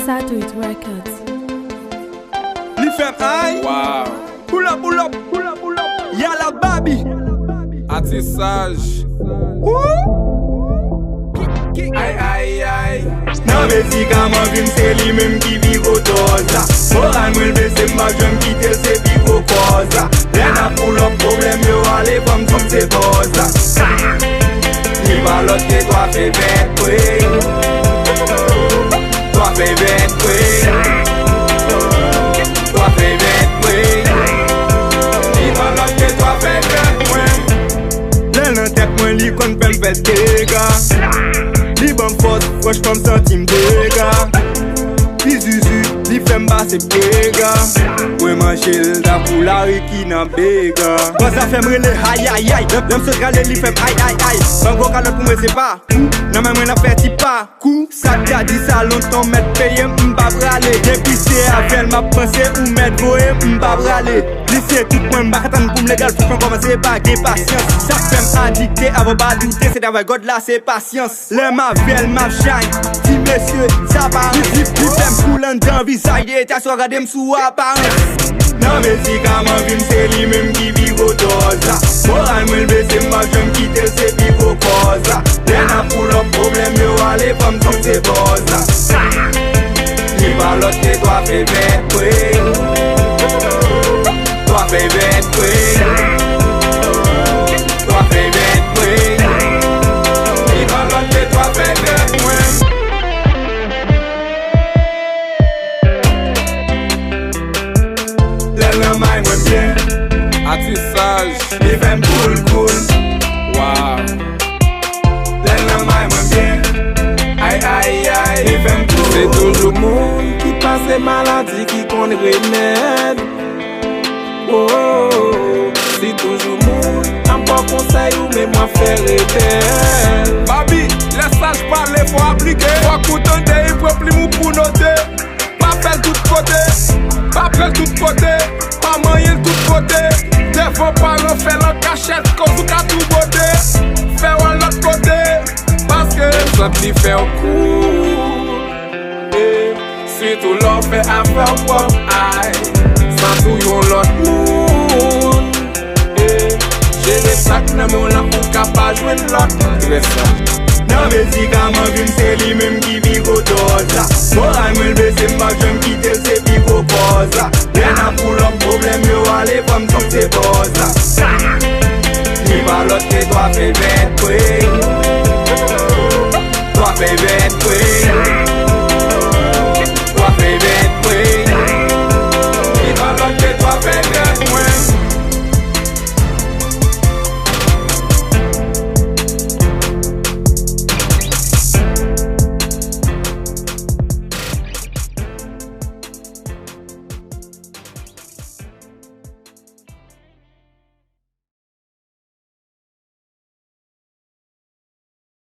Satuit Records. Li fem ay. Wow. Pull up. Yala babi. Atissage. Ay. Nan vezi kaman vim se li menm ki vivo toza. Moral mwen bese mba jom kite se vivo koza. Len a pull up problem yo ale fam tout se boza. Ni balot ke toi fe vet kwe. Toi fe vet kwe. Toi fe vet kwe. Ni balot ke toi fe vet kwe. Len nan tek mwen li kon fem fet dega. Li ban fos, frosh fam sentim dega. Li zuzu, li fem ba se pega. Mwen manchel da pou la reki nan bega. Kwa sa fem rele ay. Dem se drale li fem ay. Ban go kalot pou mwen se pa. Nan men mwen aperti pa. Kou, sa ka di sa lontan met peye mba brale. Depi se avel ma pense ou met voe mba brale. Li se tout mwen mba katan pou mlegal pou fem komanse pa ge pasyans. Sa fem adikte avon ba doute se davay god la se pasyans. Le ma vel ma shine, ti mesye sa pa li fem koulan dan visay de ta so gade m sou aparence. Nan vezi kaman vim se li menm ki vivo toza. Moral mwen bese mba jom kite se vivo koza. Len a pull up problem yo ale fam tout se boza. Ni balot ke toi fe vet kwe. Toi fe vet kwe. Toi fe vet kwe. Ni balot ke toi fe vet kwe. Len nan may mwen bien. Atissage. Li fem cool. Wow. Len nan may mwen bien. Ay. Li fem cool. C'est toujours moun qui passe maladie qui kon remède. Oh, c'est toujours moun an pas conseil ou mais moi faire rebelle. Babi, laisse sage parler, faut appliquer. Faut contenter, il faut plus mou pour noter. Pas faire tout côté, pas faire tout côté, pas manger tout côté. Des fois parents fait leur cachette, cause ou ka tout beauté. Faire un l'autre côté, parce que ça t'y fait au coup. Si tout l'on fait affaire pop aïe, sans tout yon l'autre moun. J'ai des sacs nan mon la pou ka pa jwen l'autre. Nan vezi kaman vim se li menm ki vivo toza. Moral mwen bese mba jom kite se vivo koza. Len a pull up problem yo ale fam tout se boza. Ni balot ke toi fe vet kwe. Toi fe vet